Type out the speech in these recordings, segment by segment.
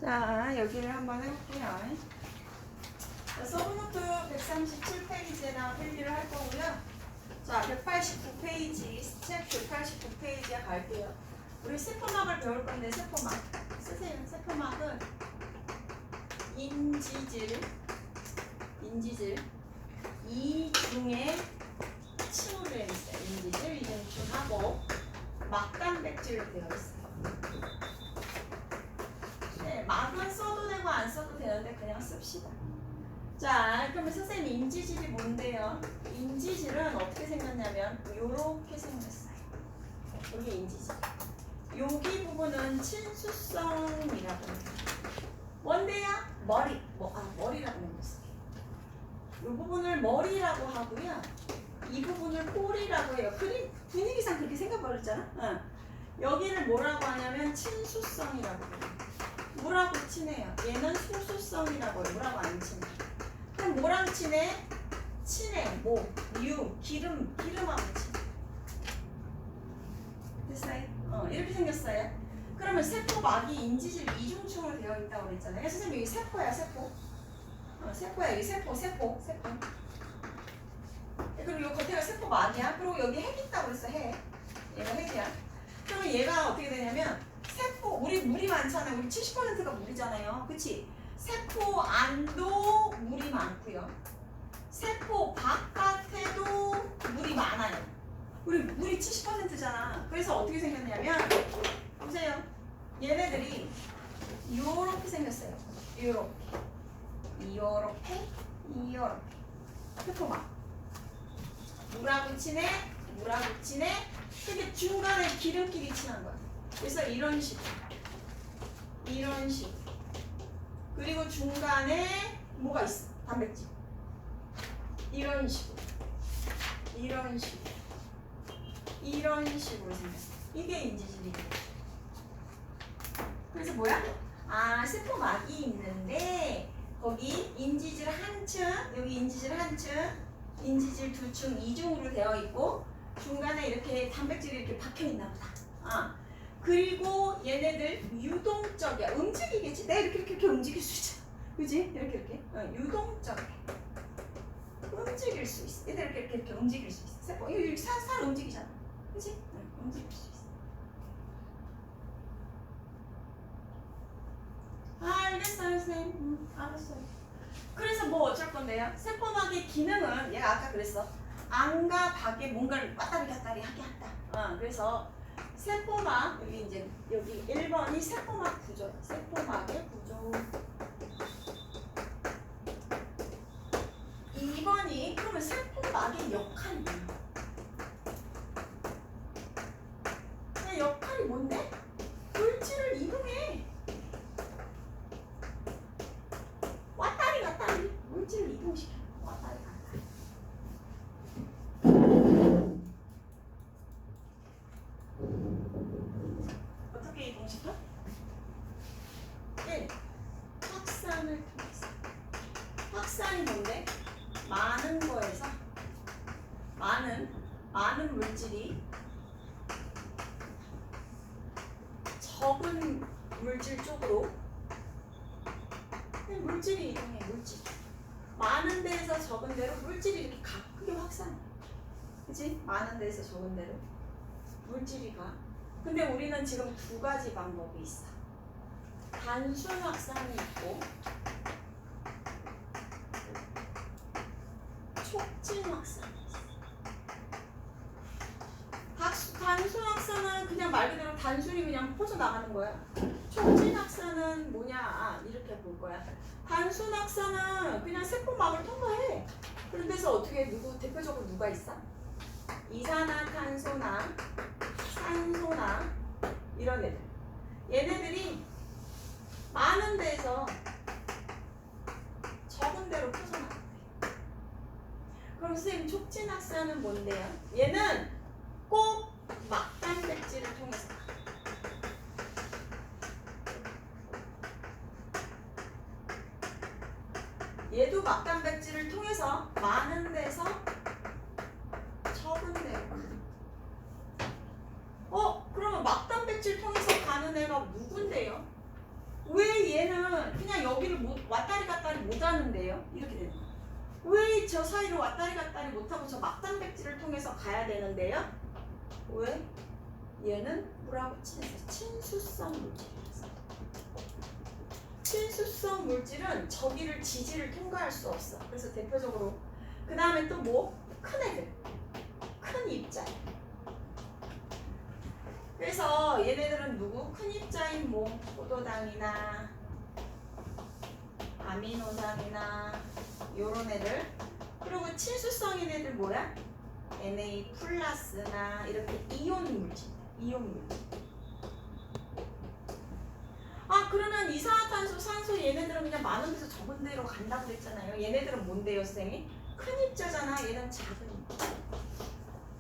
자, 여기를 한번 해볼게요. 서브노트 137페이지에다가 필기를 할 거고요. 자, 189페이지, 스텝 189페이지에 갈게요. 우리 세포막을 배울 건데, 세포막. 쓰세요. 세포막은 인지질, 이중에 침울되어 있어요. 인지질, 이중충하고 막단백질로 되어 있어요. 네, 막은 써도 되고 안 써도 되는데 그냥 씁시다. 자, 그러면 선생님 인지질이 뭔데요? 인지질은 어떻게 생겼냐면 요렇게 생겼어요. 여기 인지질. 여기 부분은 친수성이라고 합니다. 뭔데요? 머리. 머리라고 합니다. 이 부분을 머리라고 하고요. 이 부분을 꼬리라고 해요. 분위기상 그렇게 생겨버렸잖아. 여기를 뭐라고 하냐면 친수성이라고 해요. 뭐라고 친해요? 얘는 수수성이라고 해요. 뭐라고 안 친해. 그럼 뭐랑 친해? 친해. 기름하고 친해. 됐어요? 이렇게 생겼어요. 그러면 세포막이 인지질 이중충으로 되어 있다고 그랬잖아요. 선생님 여기 세포야, 세포. 세포야, 여기 세포. 그리고 이 겉에가 세포막이야. 그리고 여기 핵 있다고 그랬어, 핵. 얘가 핵이야. 그러면 얘가 어떻게 되냐면 세포, 우리 물이 많잖아요. 우리 70%가 물이잖아요. 그치? 세포 안도 물이 많고요. 세포 바깥에도 물이 많아요. 우리 물이 70%잖아. 그래서 어떻게 생겼냐면 보세요. 얘네들이 요렇게 생겼어요. 요렇게 세포막. 물하고 친해. 근데 중간에 기름끼리 친한 거야. 그래서 이런 식. 그리고 중간에 뭐가 있어? 단백질. 이런 식으로 생겼어. 이게 인지질이에요. 그래서 뭐야? 세포막이 있는데 거기 인지질 한 층, 여기 인지질 한 층, 인지질 두 층, 이중으로 되어 있고 중간에 이렇게 단백질이 이렇게 박혀 있나 보다. 그리고 얘네들 유동적이야. 움직이겠지? 내가 이렇게 움직일 수 있잖아. 그지? 이렇게. 유동적이야. 움직일 수 있어. 얘들 이렇게 움직일 수 있어. 세포. 이거 살 움직이잖아. 그지? 움직일 수 있어. 알겠어요, 선생님. 알았어요. 그래서 뭐 어쩔 건데요? 세포막의 기능은 얘가 아까 그랬어. 안과 밖에 뭔가를 왔다리 갔다리 하게 한다. 그래서 세포막, 여기 1번이 세포막 구조. 세포막의 구조. 2번이 그러면 세포막의 역할이 뭐야? 역할이 뭔데? 물질을 이동해. 왔다리 갔다리. 물질을 이동시켜. 왔다리 갔다리. 어떻게 이동시켜? 1. 확산을 통해서. 확산이 뭔데? 많은 거에서 많은 물질이 적은 물질 쪽으로 물질이 이동해. 물질 많은 데에서 적은 데로 물질이 이렇게 가. 그게 확산이야. 그치? 많은 데에서 적은 데로 물질이 가. 근데 우리는 지금 두 가지 방법이 있어. 단순 확산이 있고 촉진 확산이 있어. 단순 확산은 그냥 말 그대로 단순히 그냥 퍼져나가는 거야. 촉진 확산은 뭐냐? 이렇게 볼 거야. 단순 확산은 그냥 세포막을 통과해. 그런데서 어떻게 대표적으로 누가 있어? 이산화탄소나 산소나 이런 애들. 얘네들이 많은 데에서 적은 데로 퍼져나간대. 그럼 선생님 촉진 확산은 뭔데요? 얘는 꼭 막단백질을 통해서 얘도 막단백질을 통해서 많은 데서 적은 데로. 그러면 막단백질 통해서 가는 애가 누군데요? 왜 얘는 그냥 여기를 왔다리 갔다리 못 하는데요? 이렇게 되는 거예요. 왜 저 사이를 왔다리 갔다리 못하고 저 막단백질을 통해서 가야 되는데요? 왜? 얘는 뭐라고 친해서 친수성 물질이라서. 친수성 물질은 저기를 지지를 통과할 수 없어. 그래서 대표적으로 그 다음에 또 뭐? 큰 애들, 큰 입자. 그래서 얘네들은 누구? 큰 입자인 뭐 포도당이나 아미노당이나 요런 애들. 그리고 친수성인 애들 뭐야? Na 플러스나 이렇게 이온 물질. 이온 물질. 아 그러면 이산화탄소, 산소 얘네들은 그냥 많은 데서 적은 데로 간다고 그랬잖아요. 얘네들은 뭔데요, 선생님? 큰 입자잖아. 얘는 작은 입자.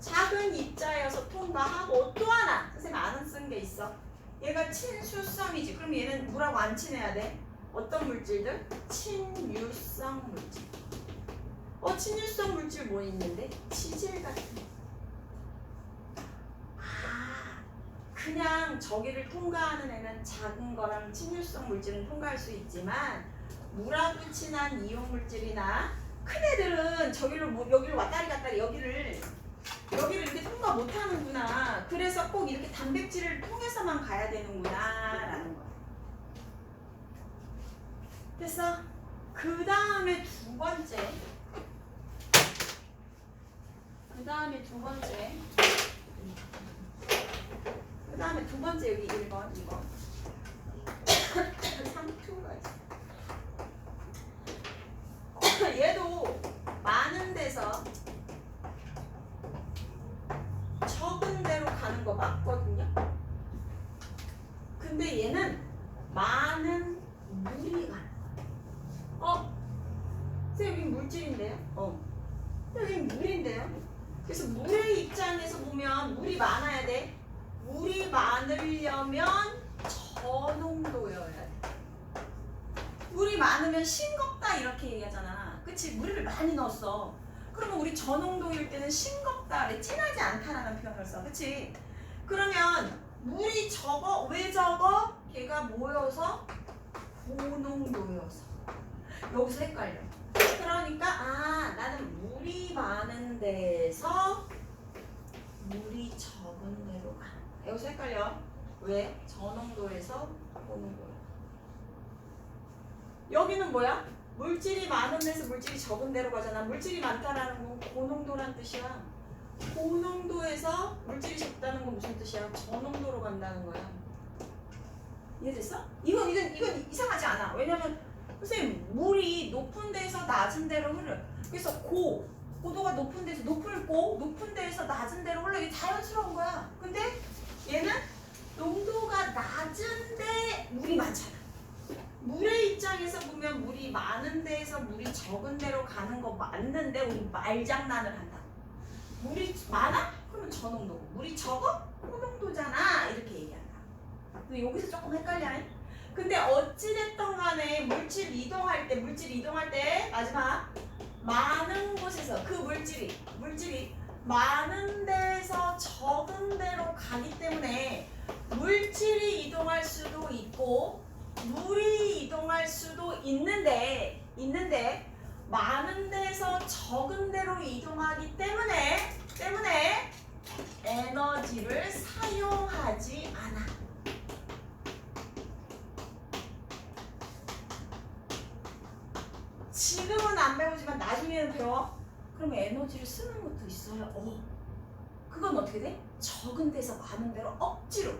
작은 입자여서 통과하고 또 하나 선생님 안 쓴 게 있어. 얘가 친수성이지. 그럼 얘는 뭐라고 안 친해야 돼? 어떤 물질들? 친유성 물질. 친유성 물질 뭐 있는데? 치질 같은 거. 그냥 저기를 통과하는 애는 작은 거랑 친유성 물질은 통과할 수 있지만 물하고 친한 이온 물질이나 큰 애들은 저기를 여기를 왔다리 갔다리 여기를 이렇게 통과 못 하는구나. 그래서 꼭 이렇게 단백질을 통해서만 가야 되는구나 라는 거야. 됐어? 그 다음에 두 번째. 그 다음에 두 번째 여기 1번, 2번. 3투가 있어. 얘도 많은 데서 적은 데로 가는 거 맞거든요. 근데 얘는 많은 물이 가는 거야. 선생님 여기 물질인데요? 여기 물인데요? 그래서 물의 입장에서 보면 물이 많아야 돼. 물이 많으려면 저농도여야 돼. 물이 많으면 싱겁다 이렇게 얘기하잖아. 그치? 물을 많이 넣었어. 그러면 우리 저농도일 때는 싱겁다, 진하지 않다라는 표현을 써. 그치? 그러면 물이 적어. 왜 적어? 걔가 모여서 고농도여서. 여기서 헷갈려. 그러니까 나는 물이 많은 데서 물이 적은 데로 가. 여기서 헷갈려. 왜? 저농도에서 고농도야. 여기는 뭐야? 물질이 많은 데서 물질이 적은 데로 가잖아. 물질이 많다라는 건 고농도란 뜻이야. 고농도에서 물질이 적다는 건 무슨 뜻이야? 저농도로 간다는 거야. 이해됐어? 이건 이상하지 않아. 왜냐면 선생님 물이 높은 데에서 낮은 데로 흐르. 그래서 고도가 높은 데서 높은 데에서 낮은 데로 흘러. 이게 자연스러운 거야. 근데 얘는 농도가 낮은데 물이 많잖아. 물의 입장에서 보면 물이 많은 데에서 물이 적은 데로 가는 거 맞는데 우리 말장난을 한다. 물이 많아? 그러면 저농도고. 물이 적어? 고농도잖아. 이렇게 얘기한다. 근데 여기서 조금 헷갈려. 근데 어찌됐든 간에 물질 이동할 때 마지막 많은 곳에서 그 물질이 많은 데서 적은 데로 가기 때문에 물질이 이동할 수도 있고 물이 이동할 수도 있는데 많은 데서 적은 데로 이동하기 때문에 에너지를 사용하지 않아. 지금은 안 배우지만 나중에는 배워. 그러면 에너지를 쓰는 것도 있어요. 그건 어떻게 돼? 적은 데서 많은 데로 억지로.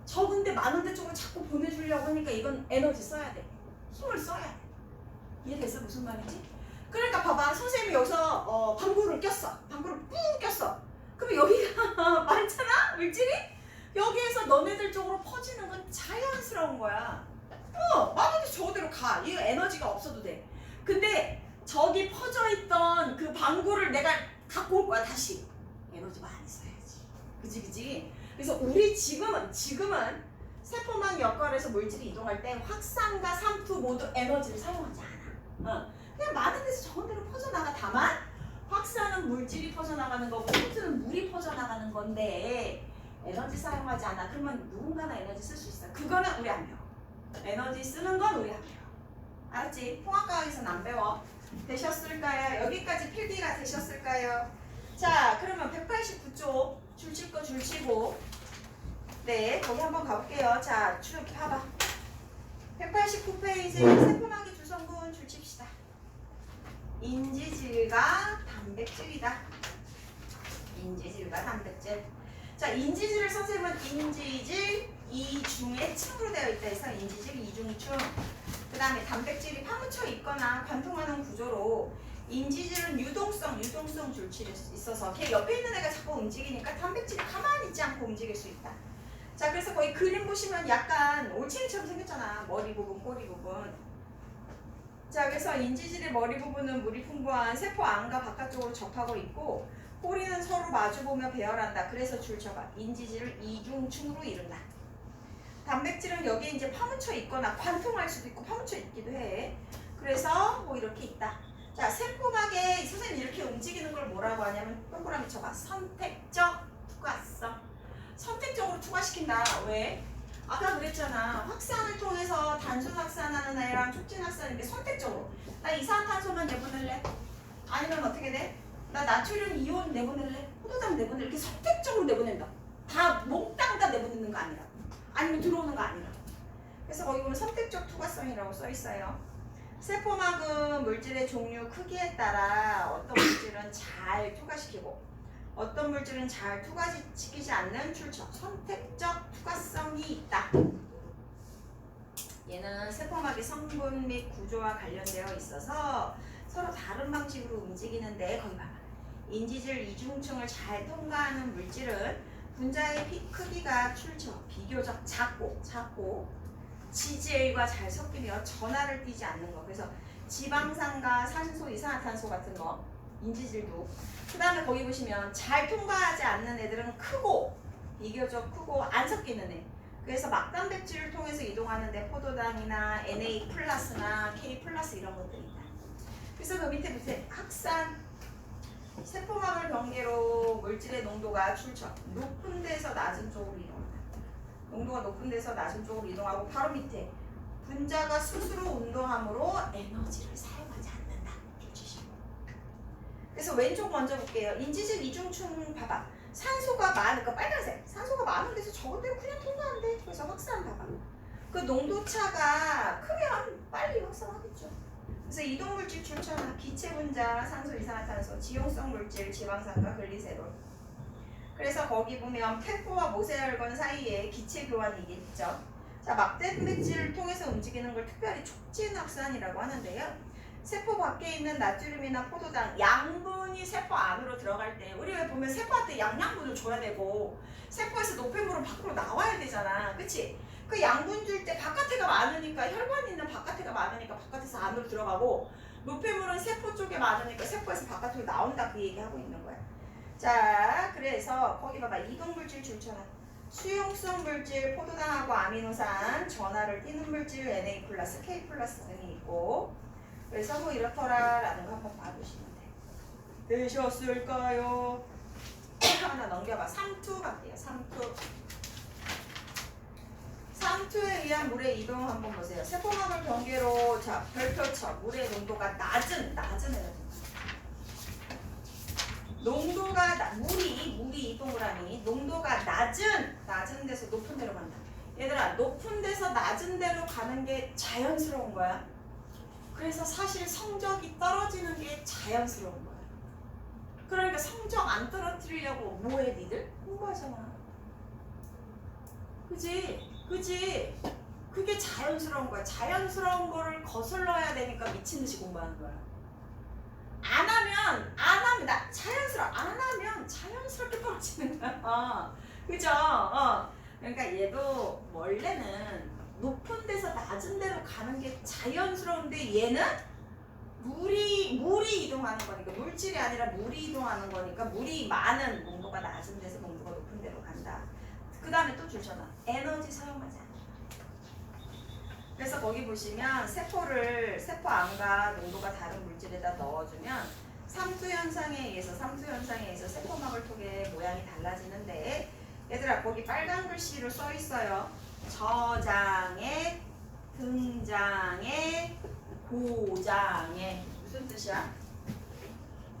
적은데 많은 데 쪽으로 자꾸 보내주려고 하니까 이건 에너지 써야 돼. 힘을 써야 돼. 이해됐어? 무슨 말인지? 그러니까 봐봐. 선생님이 여기서 방구를 꼈어. 방구를 뿡 꼈어. 그럼 여기가 많잖아? 물질이? 여기에서 너네들 쪽으로 퍼지는 건 자연스러운 거야. 많은 데서 저대로 가. 이거 에너지가 없어도 돼. 근데 저기 퍼져있던 그 방구를 내가 갖고 올 거야. 다시. 에너지 많이 써야지. 그치? 그래서 우리 지금은 세포망 역할에서 물질이 이동할 때 확산과 삼투 모두 에너지를 사용하지 않아. 그냥 많은 데서 적은 데로 퍼져나가. 다만 확산은 물질이 퍼져나가는 거고 삼투는 물이 퍼져나가는 건데 에너지 사용하지 않아. 그러면 누군가나 에너지 쓸 수 있어. 그거는 우리 안 배워. 에너지 쓰는 건 우리 안 배워. 알았지? 통합과학에서는 안 배워. 되셨을까요? 여기까지 필기가 되셨을까요? 자, 그러면 189쪽 줄칠 거 줄치고 네, 거기 한번 가볼게요. 자, 쭉 봐봐. 189페이지 세포막이 주성분 줄칩시다. 인지질과 단백질이다. 인지질과 단백질. 자, 인지질을 선생님은 인지질 이중의 층으로 되어 있다 해서 인지질 이중층. 그 다음에 단백질이 파묻혀 있거나 관통하는 구조로 인지질은 유동성 줄칠이 있어서 걔 옆에 있는 애가 자꾸 움직이니까 단백질이 가만히 있지 않고 움직일 수 있다. 자, 그래서 거기 그림 보시면 약간 올챙이처럼 생겼잖아. 머리 부분, 꼬리 부분. 자, 그래서 인지질의 머리 부분은 물이 풍부한 세포 안과 바깥쪽으로 접하고 있고 꼬리는 서로 마주보며 배열한다. 그래서 줄쳐봐. 인지질을 이중층으로 이룬다. 단백질은 여기에 이제 파묻혀 있거나 관통할 수도 있고 파묻혀 있기도 해. 그래서 뭐 이렇게 있다. 자, 세포막에 선생님 이렇게 움직이는 걸 뭐라고 하냐면 동그라미 쳐봐. 선택적 투과성. 선택적으로 투과시킨다. 왜? 아까 그랬잖아. 확산을 통해서 단순 확산하는 애랑 촉진 확산인데 선택적으로. 나 이산화탄소만 내보낼래? 아니면 어떻게 돼? 나 나트륨 이온 내보낼래? 포도당 내보낼래? 이렇게 선택적으로 내보낸다. 다 몽땅 다 내보내는 거 아니라. 아니면 들어오는 거 아니라. 그래서 거기 보면 선택적 투과성이라고 써 있어요. 세포막은 물질의 종류, 크기에 따라 어떤 물질은 잘 투과시키고 어떤 물질은 잘 투과시키지 않는 출처, 선택적 투과성이 있다. 얘는 세포막의 성분 및 구조와 관련되어 있어서 서로 다른 방식으로 움직이는데 거기 봐봐. 인지질 이중층을 잘 통과하는 물질은 분자의 크기가 출처, 비교적 작고 지질과 잘 섞이며 전하를 띠지 않는 거. 그래서 지방산과 산소, 이산화탄소 같은 거, 인지질도. 그 다음에 거기 보시면 잘 통과하지 않는 애들은 크고 비교적 크고 안 섞이는 애. 그래서 막단백질을 통해서 이동하는데 포도당이나 Na 플러스나 K 플러스 이런 것들이 있다. 그래서 그 밑에 확산 세포막을 경계로 물질의 농도가 출처 높은 데서 낮은 쪽으로 이동한다. 농도가 높은 데서 낮은 쪽으로 이동하고 바로 밑에 분자가 스스로 운동함으로 에너지를 사용하지 않는다. 줄치시고. 그래서 왼쪽 먼저 볼게요. 인지질 이중층 봐봐. 산소가 많은 그 빨간색 산소가 많은 데서 적은 데로 그냥 통과한대. 그래서 확산 봐봐. 그 농도차가 크면 빨리 확산하겠죠. 그래서 이동물질 출처는 기체 분자, 산소, 이산화탄소, 지용성 물질, 지방산과 글리세롤. 그래서 거기 보면 폐포와 모세혈관 사이에 기체 교환이 있겠죠. 자, 막단백질을 통해서 움직이는 걸 특별히 촉진 확산이라고 하는데요. 세포 밖에 있는 나트륨이나 포도당 양분이 세포 안으로 들어갈 때 우리 왜 보면 세포한테 양양분을 줘야 되고 세포에서 노폐물은 밖으로 나와야 되잖아. 그치? 그 양분 줄 때 바깥에가 많으니까 혈관 있는 바깥에가 많으니까 바깥에서 안으로 들어가고 노폐물은 세포 쪽에 많으니까 세포에서 바깥으로 나온다. 그 얘기하고 있는 거야. 자, 그래서 거기 봐봐. 이동물질 줄처럼 수용성 물질 포도당하고 아미노산 전하를 띠는 물질 Na 플러스 K 플러스 등이 있고 그래서 뭐 이렇더라 라는 거 한번 봐주시면 돼. 되셨을까요? 하나 넘겨봐. 3투 갈게요. 3투에 의한 물의 이동 한번 보세요. 세포막을 경계로 자 별표쳐 물의 농도가 낮은 에너지. 농도가 물이 동그라미 농도가 낮은 데서 높은 데로 간다. 얘들아 높은 데서 낮은 데로 가는 게 자연스러운 거야. 그래서 사실 성적이 떨어지는 게 자연스러운 거야. 그러니까 성적 안 떨어뜨리려고 뭐해 니들? 공부하잖아. 그지? 그게 자연스러운 거야. 자연스러운 거를 거슬러야 되니까 미친 듯이 공부하는 거야. 안 하면 안 하면 자연스럽게 떨어지는 거야. 그죠? 그러니까 얘도 원래는 높은 데서 낮은 데로 가는 게 자연스러운데 얘는 물이 이동하는 거니까 물질이 아니라 물이 이동하는 거니까 물이 많은 농도가 낮은 데서 농도가 높은 데로 간다. 그 다음에 또 줄잖아. 에너지 사용하지 않는다. 그래서 거기 보시면 세포 안과 농도가 다른 물질에다 넣어주면 삼투 현상에 의해서 세포막을 통해 모양이 달라지는데 얘들아 거기 빨간 글씨로 써 있어요. 저장액 등장에, 고장에. 무슨 뜻이야?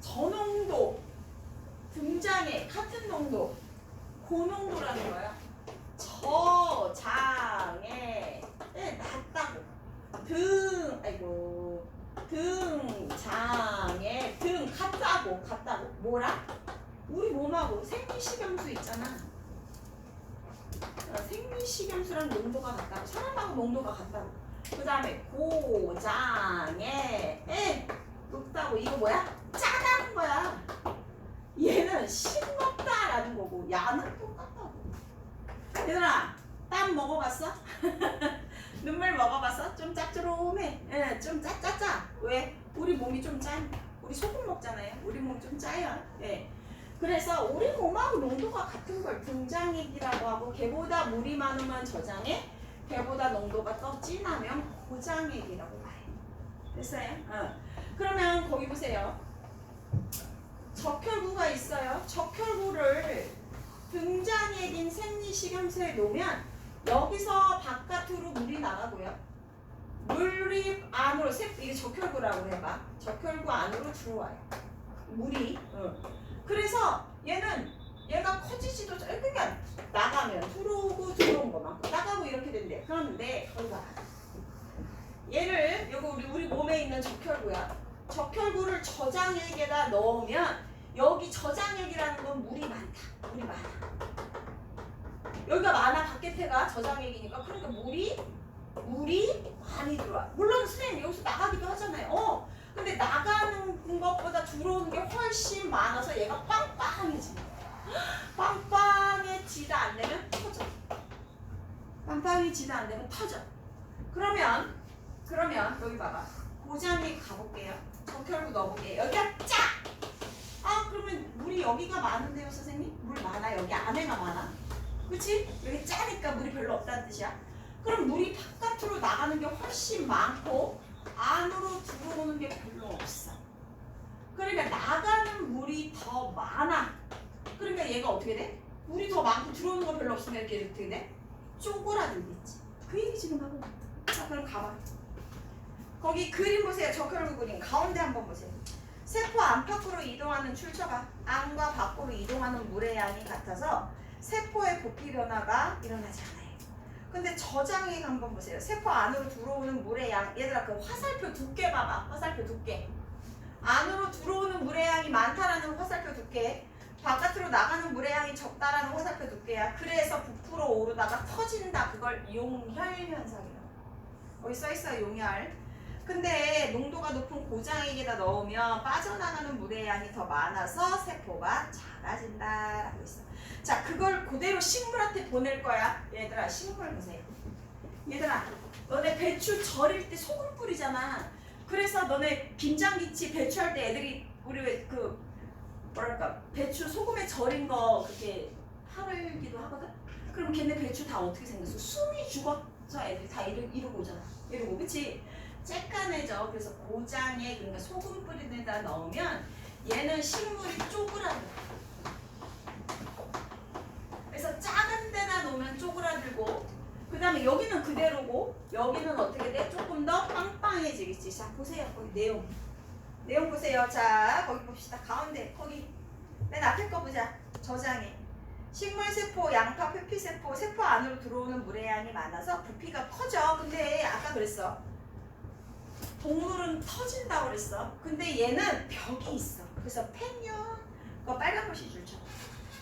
저농도, 등장에, 같은 농도, 고농도라는 거야. 저장에 낮다고. 등장에 같다고. 뭐라? 우리 몸하고 생리식염수 있잖아. 생리식염수랑 농도가 같다고. 사람하고 농도가 같다고. 그 다음에 고장에 높다고. 이거 뭐야? 짜다는 거야. 얘는 싱겁다라는 거고 야는 똑같다고. 얘들아, 땀 먹어봤어? 눈물 먹어봤어? 좀 짭조름해. 좀 짜짜짜. 왜? 우리 몸이 좀 짜니까. 우리 소금 먹잖아요. 우리 몸 좀 짜요. 그래서 우리 몸하고 농도가 같은 걸 등장액이라고 하고, 걔보다 물이 많으면 저장액, 걔보다 농도가 더 진하면 고장액이라고 말해. 됐어요? 그러면 거기 보세요. 적혈구가 있어요. 적혈구를 등장액인 생리식염수에 놓으면 여기서 바깥으로 물이 나가고요. 물이 안으로, 이게 적혈구라고 해봐. 적혈구 안으로 들어와요. 물이. 그래서 얘가 커지지도, 그러니까 나가면 들어온 것만큼 나가고 이렇게 된대. 그런데 거기 봐. 얘를 여기 우리 몸에 있는 적혈구야. 적혈구를 저장액에다 넣으면 여기 저장액이라는 건 물이 많다. 물이 많아. 여기가 많아. 바깥에가 저장액이니까. 그러니까 물이 많이 들어와. 물론 선생님 여기서 나가기도 하잖아요. 근데 나가는 것보다 들어오는 게 훨씬 많아서 얘가 빵빵해지는 거야. 빵빵해지다 안 되면 터져. 빵빵해지다 안 되면 터져. 그러면 여기 봐봐. 고장에 가볼게요. 적혈구 넣어볼게요. 여기가 짜! 그러면 물이 여기가 많은데요, 선생님? 물 많아. 여기 안에가 많아. 그치? 여기 짜니까 물이 별로 없다는 뜻이야. 그럼 물이 바깥으로 나가는 게 훨씬 많고 안으로 들어오는 게 별로 없어. 그러니까 나가는 물이 더 많아. 그러니까 얘가 어떻게 돼? 물이 더 많고 들어오는 거 별로 없으면 이렇게 어떻게 돼? 쪼그라들겠지. 그 얘기 지금 하고. 자, 그럼 가봐. 거기 그림 보세요. 적혈구 그림. 가운데 한번 보세요. 세포 안팎으로 이동하는 출처가 안과 밖으로 이동하는 물의 양이 같아서 세포의 부피 변화가 일어나지 않아요. 근데 저장액 한번 보세요. 세포 안으로 들어오는 물의 양. 얘들아, 그 화살표 두께 봐봐. 화살표 두께. 안으로 들어오는 물의 양이 많다라는 화살표 두께, 바깥으로 나가는 물의 양이 적다라는 화살표 두께야. 그래서 부풀어 오르다가 터진다. 그걸 용혈 현상이라고. 여기 써있어요. 용혈. 근데 농도가 높은 고장액에다 넣으면 빠져나가는 물의 양이 더 많아서 세포가 작아진다라고 있어. 자, 그걸 그대로 식물한테 보낼 거야. 얘들아, 식물 보세요. 얘들아, 너네 배추 절일 때 소금 뿌리잖아. 그래서 너네 김장김치 배추할 때 애들이 우리 왜 뭐랄까 배추 소금에 절인 거 그렇게 팔기도 하거든. 그럼 걔네 배추 다 어떻게 생겼어? 숨이 죽었죠. 애들이 다 이러고 오잖아. 이러고, 그치? 쬐깐해져. 그래서 고장에, 그러니까 소금 뿌린 데다 넣으면 얘는 식물이 쪼그라들어. 그래서 작은 데다 놓으면 쪼그라들고, 그 다음에 여기는 그대로고 여기는 어떻게 돼? 조금 더 빵빵해지겠지. 자, 보세요. 거기 내용 보세요. 자, 거기 봅시다. 가운데 거기 맨 앞에 거 보자. 저장에 식물세포, 양파, 표피세포, 세포 안으로 들어오는 물의 양이 많아서 부피가 커져. 근데 아까 그랬어. 동물은 터진다고 그랬어. 근데 얘는 벽이 있어. 그래서 팽년, 그거 빨간 글씨 줄처럼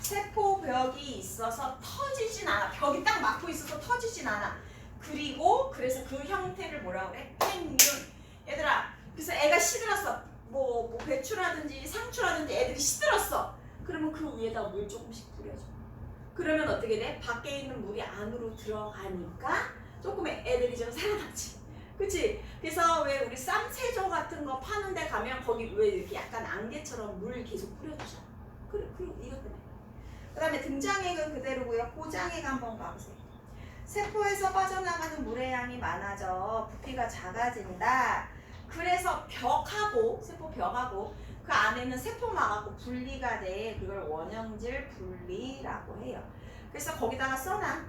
세포벽이 있어서 터지진 않아. 벽이 딱 막고 있어서 터지진 않아. 그래서 그 형태를 뭐라 그래? 팽윤. 얘들아, 그래서 애가 시들었어. 뭐 배추라든지 상추라든지 애들이 시들었어. 그러면 그 위에다 물 조금씩 뿌려줘. 그러면 어떻게 돼? 밖에 있는 물이 안으로 들어가니까 조금 애들이 좀 살아났지. 그치? 그래서 왜 우리 쌈채조 같은 거 파는 데 가면 거기 왜 이렇게 약간 안개처럼 물 계속 뿌려주잖아. 그리고 이것 때문에. 그 다음에 등장액은 그대로고요. 고장액 한번 봐보세요. 세포에서 빠져나가는 물의 양이 많아져 부피가 작아진다. 그래서 세포 벽하고 그 안에는 세포막하고 분리가 돼. 그걸 원형질 분리라고 해요. 그래서 거기다가 써놔.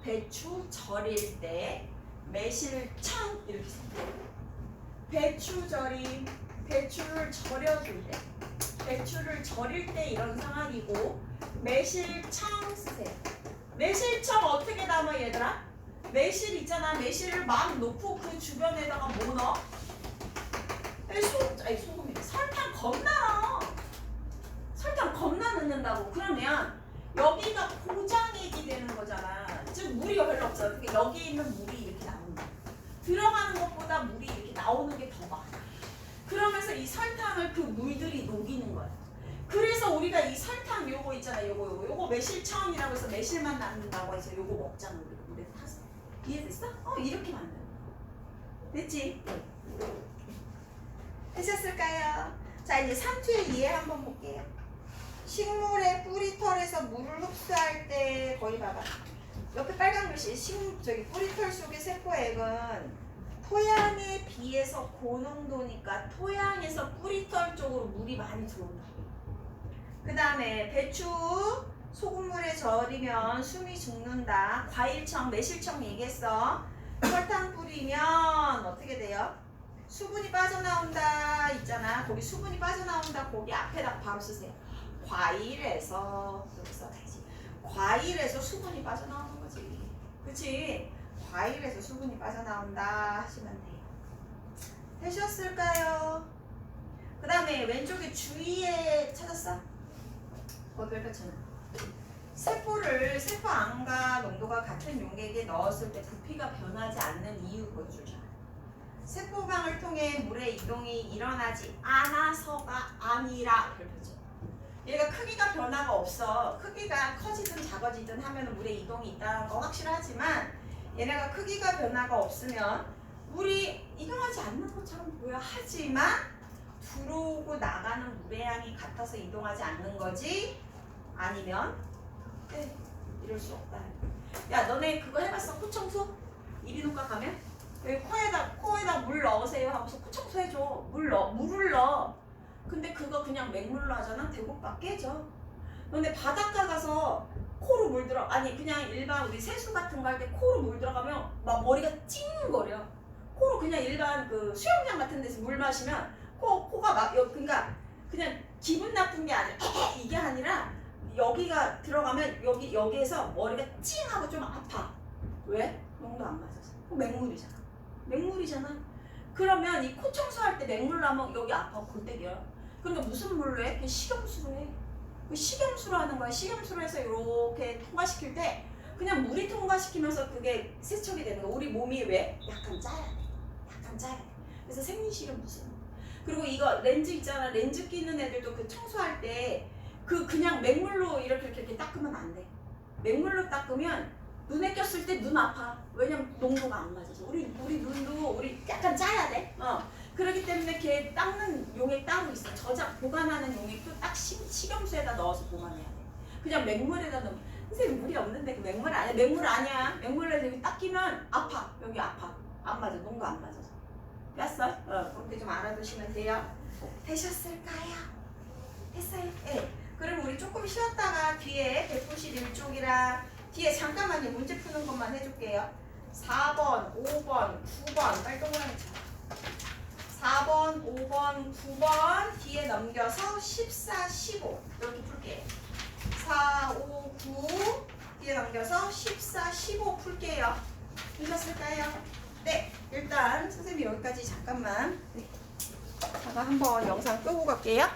배추 절일 때 매실청 이렇게 쓰세요. 배추절임, 배추를 절여줄 때, 배추를 절일 때 이런 상황이고 매실청 쓰세요. 매실청 어떻게 담아 얘들아? 매실 있잖아. 매실을 막 놓고 그 주변에다가 뭐 넣어? 소금이 설탕 겁나 넣어. 설탕 겁나 넣는다고. 그러면 여기가 고장액이 되는 거잖아. 즉 물이 별로 없어. 그러니까 여기 있는 물이 이렇게 나온다. 들어가는 것보다 물이 이렇게 나오는 게 더 많아. 그러면서 이 설탕을 그 물들이 녹이는 거야. 그래서 우리가 이 설탕 요거 있잖아. 요거 매실청이라고 해서 매실만 남는다고 해서 요거 먹잖아. 우리가 물에 타서. 이해됐어? 이렇게 만드는 거야. 됐지? 되셨을까요? 자, 이제 3투의 이해 한번 볼게요. 식물의 뿌리털에서 물을 흡수할 때 거기 봐봐. 옆에 빨간 글씨 뿌리털 속의 세포액은 토양에 비해서 고농도니까 토양에서 뿌리털 쪽으로 물이 많이 들어온다. 그 다음에 배추 소금물에 절이면 숨이 죽는다. 과일청, 매실청 얘기했어. 설탕 뿌리면 어떻게 돼요? 수분이 빠져나온다 있잖아. 거기 수분이 빠져나온다. 거기 앞에다 바로 쓰세요. 과일에서 이렇게 써야지. 과일에서 수분이 빠져나오는 거지. 그치? 과일에서 수분이 빠져나온다 하시면 돼요. 되셨을까요? 그 다음에 왼쪽에 주위에 찾았어? 거기 별표 쳐놔. 세포 안과 농도가 같은 용액에 넣었을 때 부피가 변하지 않는 이유 보여주잖아. 세포방을 통해 물의 이동이 일어나지 않아서가 아니라 별표죠. 얘가 크기가 변화가 없어. 크기가 커지든 작아지든 하면 물의 이동이 있다는 거 확실하지만 얘네가 크기가 변화가 없으면 물이 이동하지 않는 것처럼 보여. 하지만 들어오고 나가는 물의 양이 같아서 이동하지 않는 거지. 아니면 이럴 수 없다. 야, 너네 그거 해봤어? 코청소? 이비인후과 가면? 여기 코에다 물 넣으세요 하고서 코청소 해줘. 물을 넣어. 근데 그거 그냥 맹물로 하잖아. 대곡밥 깨져. 근데 바닷가 가서 코로 물 들어, 아니 그냥 일반 우리 세수 같은 거 할 때 코로 물 들어가면 막 머리가 찡거려. 코로 그냥 일반 그 수영장 같은 데서 물 마시면 코가 막 그러니까 그냥 기분 나쁜 게 아니라 이게 아니라 여기가 들어가면 여기에서 머리가 찡하고 좀 아파. 왜? 농도 안 맞아서. 맹물이잖아. 그러면 이 코 청소할 때 맹물로 하면 여기 아파. 골때려. 그러니까 무슨 물로 해? 그냥 식염수로 해. 식염수로 하는 거야. 식염수로 해서 이렇게 통과시킬 때 그냥 물이 통과시키면서 그게 세척이 되는 거야. 우리 몸이 왜? 약간 짜야 돼. 그래서 생리식은 무슨. 그리고 이거 렌즈 있잖아. 렌즈 끼는 애들도 그 청소할 때 그냥 맹물로 이렇게 닦으면 안 돼. 맹물로 닦으면 눈에 꼈을 때 눈 아파. 왜냐면 농도가 안 맞아서. 우리 눈도 약간 짜야 돼. 그렇기 때문에 걔 닦는 용액 따로 있어. 저장 보관하는 용액도 딱 식염수에다 넣어서 보관해야 돼. 그냥 맹물에다 넣으면 선생님 물이 없는데 그 맹물 아니야. 맹물로 해서 여기 딱 끼면 아파. 여기 아파. 안 맞아. 농도 안 맞아서. 뺐어? 그렇게 좀 알아두시면 돼요. 되셨을까요? 했어요? 네. 그럼 우리 조금 쉬었다가 뒤에 191쪽이랑 뒤에 잠깐만요. 문제 푸는 것만 해줄게요. 4번, 5번, 9번 빨리 동그라미 쳐. 4번, 5번, 9번 뒤에 넘겨서 14, 15 이렇게 풀게요. 4, 5, 9 뒤에 넘겨서 14, 15 풀게요. 되셨을까요? 네, 일단 선생님이 여기까지 잠깐만 한번 영상 끄고 갈게요.